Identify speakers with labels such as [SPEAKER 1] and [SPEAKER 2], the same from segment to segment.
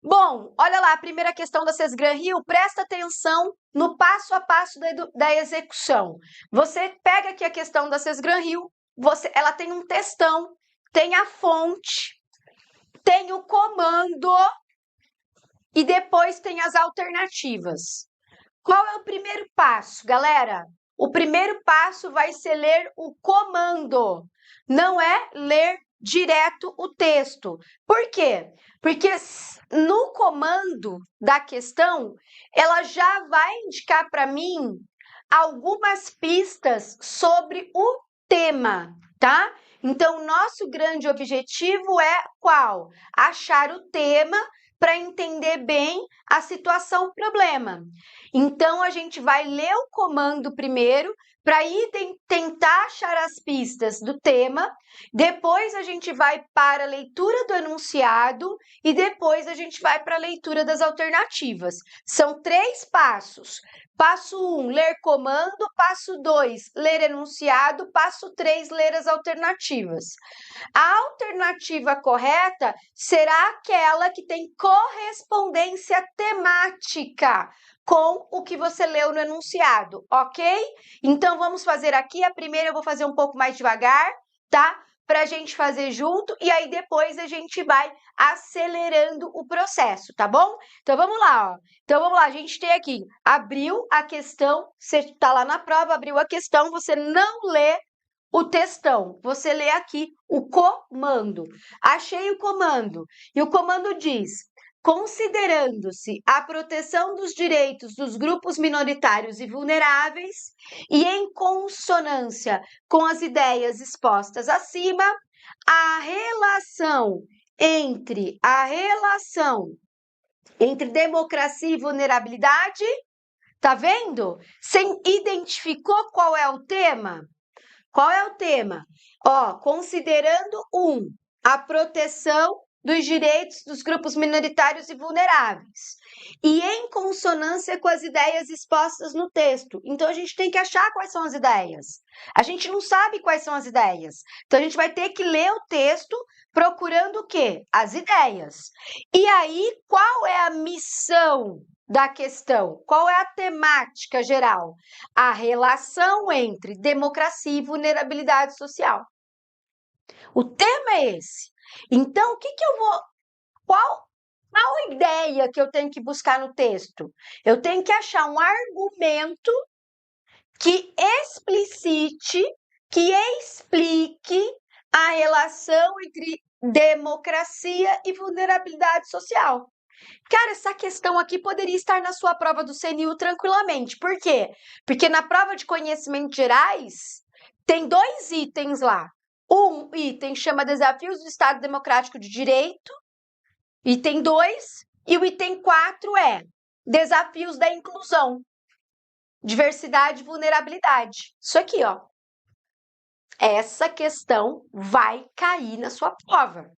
[SPEAKER 1] Bom, olha lá, a primeira questão da Sesgran-Rio, presta atenção no passo a passo da execução. Você pega aqui a questão da Sesgran-Rio, ela tem um textão, tem a fonte, tem o comando e depois tem as alternativas. Qual é o primeiro passo, galera? O primeiro passo vai ser ler o comando, não é ler direto o texto. Por quê? Porque no comando da questão, ela já vai indicar para mim algumas pistas sobre o tema, tá? Então, nosso grande objetivo é qual? Achar o tema para entender bem a situação, o problema. Então, a gente vai ler o comando primeiro para ir tentar achar as pistas do tema, depois a gente vai para a leitura do enunciado e depois a gente vai para a leitura das alternativas. São 3 passos. Passo 1, ler comando. Passo 2, ler enunciado. Passo 3, ler as alternativas. A alternativa correta será aquela que tem correspondência temática com o que você leu no enunciado, ok? Então, vamos fazer aqui. A primeira eu vou fazer um pouco mais devagar, tá? Para a gente fazer junto e aí depois a gente vai acelerando o processo, tá bom? Então, vamos lá, ó. Então, vamos lá. A gente tem aqui, abriu a questão, você está lá na prova, abriu a questão, você não lê o textão, você lê aqui o comando. Achei o comando. E o comando diz: considerando-se a proteção dos direitos dos grupos minoritários e vulneráveis e em consonância com as ideias expostas acima, a relação entre democracia e vulnerabilidade, tá vendo? Você identificou qual é o tema? Qual é o tema? Ó, considerando a proteção dos direitos dos grupos minoritários e vulneráveis, e em consonância com as ideias expostas no texto. Então, a gente tem que achar quais são as ideias. A gente não sabe quais são as ideias. Então, a gente vai ter que ler o texto procurando o quê? As ideias. E aí, qual é a missão da questão? Qual é a temática geral? A relação entre democracia e vulnerabilidade social. O tema é esse. Então, o que eu vou. Qual a ideia que eu tenho que buscar no texto? Eu tenho que achar um argumento que explicite, que explique a relação entre democracia e vulnerabilidade social. Cara, essa questão aqui poderia estar na sua prova do CNU tranquilamente. Por quê? Porque na prova de conhecimentos gerais tem 2 itens lá. Um item chama Desafios do Estado Democrático de Direito, item 2, e o item 4 é Desafios da Inclusão, Diversidade e Vulnerabilidade. Isso aqui, ó. Essa questão vai cair na sua prova.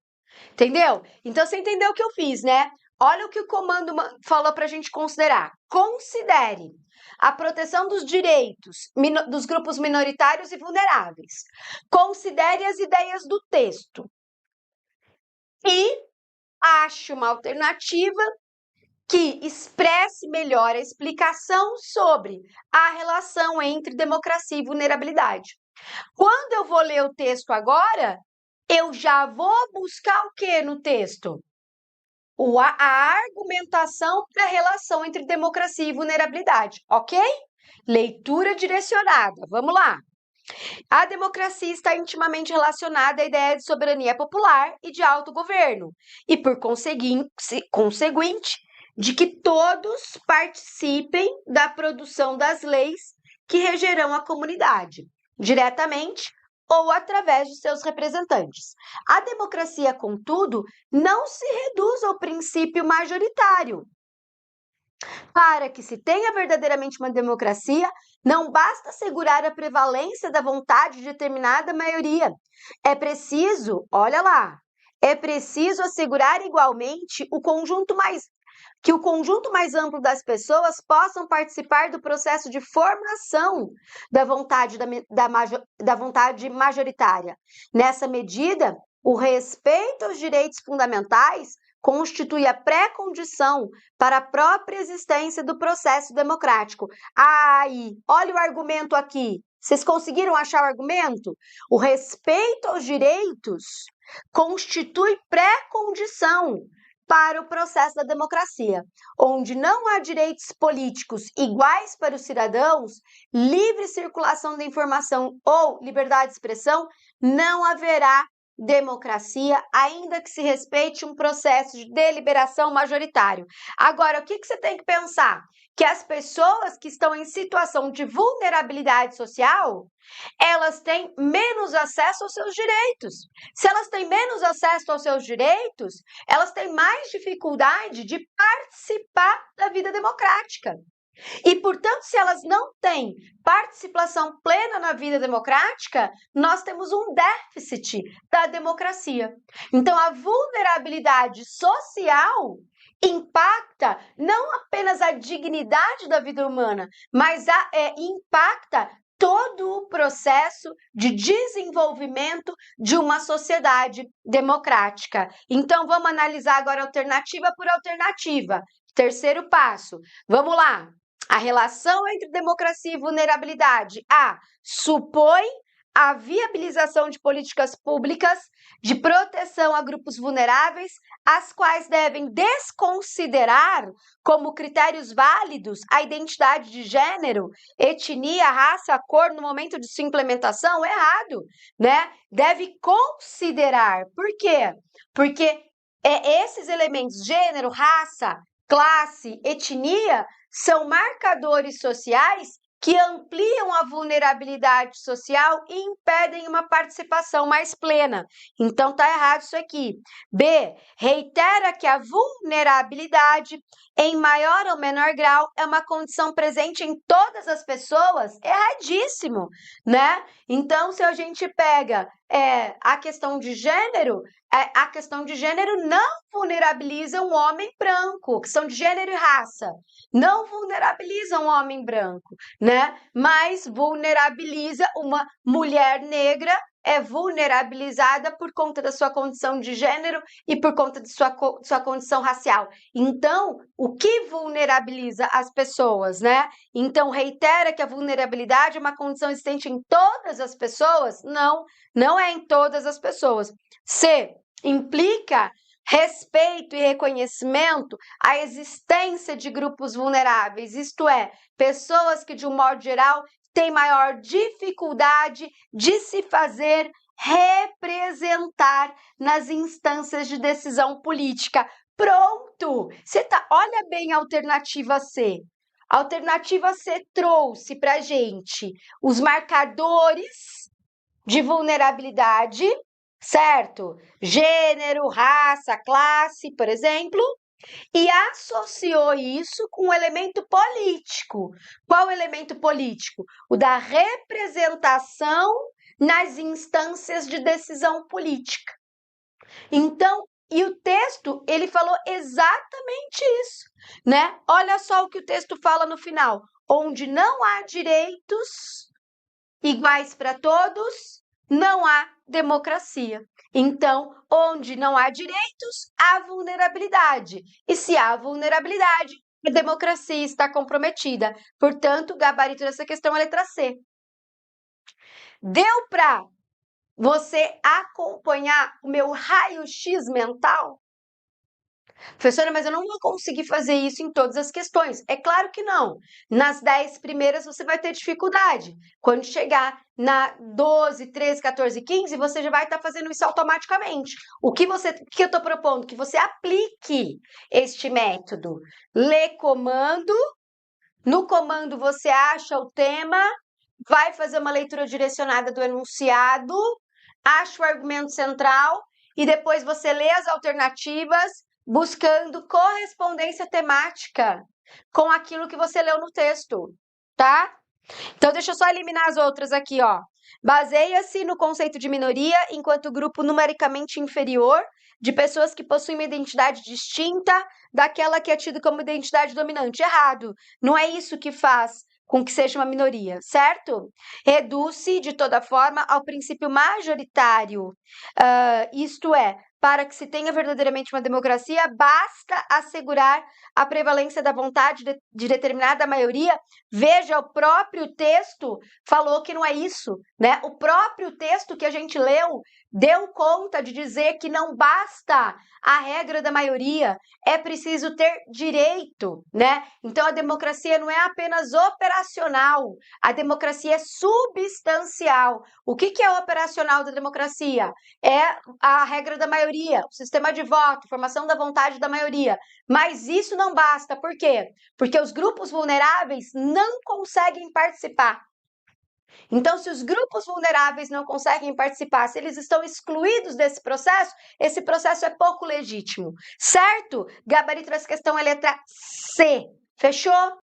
[SPEAKER 1] Entendeu? Então, você entendeu o que eu fiz, né? Olha o que o comando falou para a gente considerar. Considere a proteção dos direitos dos grupos minoritários e vulneráveis. Considere as ideias do texto. E ache uma alternativa que expresse melhor a explicação sobre a relação entre democracia e vulnerabilidade. Quando eu vou ler o texto agora, eu já vou buscar o que no texto? A argumentação para a relação entre democracia e vulnerabilidade, ok? Leitura direcionada, vamos lá. A democracia está intimamente relacionada à ideia de soberania popular e de autogoverno, e por conseguinte, de que todos participem da produção das leis que regerão a comunidade, diretamente ou através de seus representantes. A democracia, contudo, não se reduz ao princípio majoritário. Para que se tenha verdadeiramente uma democracia, não basta assegurar a prevalência da vontade de determinada maioria. É preciso, olha lá, é preciso assegurar igualmente que o conjunto mais amplo das pessoas possam participar do processo de formação da vontade majoritária. Nessa medida, o respeito aos direitos fundamentais constitui a pré-condição para a própria existência do processo democrático. Aí, olha o argumento aqui. Vocês conseguiram achar o argumento? O respeito aos direitos constitui pré-condição para o processo da democracia, onde não há direitos políticos iguais para os cidadãos, livre circulação da informação ou liberdade de expressão, não haverá democracia, ainda que se respeite um processo de deliberação majoritário. Agora, o que você tem que pensar? Que as pessoas que estão em situação de vulnerabilidade social, elas têm menos acesso aos seus direitos. Se elas têm menos acesso aos seus direitos, elas têm mais dificuldade de participar da vida democrática. E, portanto, se elas não têm participação plena na vida democrática, nós temos um déficit da democracia. Então, a vulnerabilidade social impacta não apenas a dignidade da vida humana, mas impacta todo o processo de desenvolvimento de uma sociedade democrática. Então, vamos analisar agora alternativa por alternativa. Terceiro passo. Vamos lá. A relação entre democracia e vulnerabilidade. A. Supõe a viabilização de políticas públicas de proteção a grupos vulneráveis, as quais devem desconsiderar como critérios válidos a identidade de gênero, etnia, raça, cor no momento de sua implementação. Errado, né? Deve considerar. Por quê? Porque esses elementos, gênero, raça, classe, etnia, são marcadores sociais que ampliam a vulnerabilidade social e impedem uma participação mais plena. Então, está errado isso aqui. B. Reitera que a vulnerabilidade, em maior ou menor grau, é uma condição presente em todas as pessoas. Erradíssimo, né? Então, se a gente pega a questão de gênero, a questão de gênero não vulnerabiliza um homem branco. Questão de gênero e raça não vulnerabiliza um homem branco, né? Mas vulnerabiliza uma mulher negra, é vulnerabilizada por conta da sua condição de gênero e por conta de sua condição racial. Então, o que vulnerabiliza as pessoas, né? Então, reitera que a vulnerabilidade é uma condição existente em todas as pessoas? Não, não é em todas as pessoas. C. Implica respeito e reconhecimento à existência de grupos vulneráveis, isto é, pessoas que, de um modo geral, têm maior dificuldade de se fazer representar nas instâncias de decisão política. Pronto! Olha bem a alternativa C. A alternativa C trouxe para a gente os marcadores de vulnerabilidade, certo? Gênero, raça, classe, por exemplo, e associou isso com o elemento político. Qual o elemento político? O da representação nas instâncias de decisão política. Então, e o texto, ele falou exatamente isso, né? Olha só o que o texto fala no final. Onde não há direitos iguais para todos, não há democracia. Então, onde não há direitos, há vulnerabilidade. E se há vulnerabilidade, a democracia está comprometida. Portanto, o gabarito dessa questão é a letra C. Deu para você acompanhar o meu raio-x mental? Professora, mas eu não vou conseguir fazer isso em todas as questões. É claro que não. Nas 10 primeiras você vai ter dificuldade. Quando chegar na 12, 13, 14, 15, você já vai estar fazendo isso automaticamente. O que eu estou propondo? Que você aplique este método. Lê comando, no comando você acha o tema, vai fazer uma leitura direcionada do enunciado, acha o argumento central e depois você lê as alternativas, buscando correspondência temática com aquilo que você leu no texto, tá? Então, deixa eu só eliminar as outras aqui, ó. Baseia-se no conceito de minoria enquanto grupo numericamente inferior de pessoas que possuem uma identidade distinta daquela que é tida como identidade dominante. Errado. Não é isso que faz com que seja uma minoria, certo? Reduz-se, de toda forma, ao princípio majoritário, isto é, para que se tenha verdadeiramente uma democracia, basta assegurar a prevalência da vontade de determinada maioria. Veja, o próprio texto falou que não é isso, né? O próprio texto que a gente leu deu conta de dizer que não basta a regra da maioria, é preciso ter direito, né? Então a democracia não é apenas operacional, a democracia é substancial. O que é o operacional da democracia? É a regra da maioria, o sistema de voto, formação da vontade da maioria. Mas isso não basta, por quê? Porque os grupos vulneráveis não conseguem participar. Então, se os grupos vulneráveis não conseguem participar, se eles estão excluídos desse processo, esse processo é pouco legítimo, certo? Gabarito dessa questão é letra C. Fechou?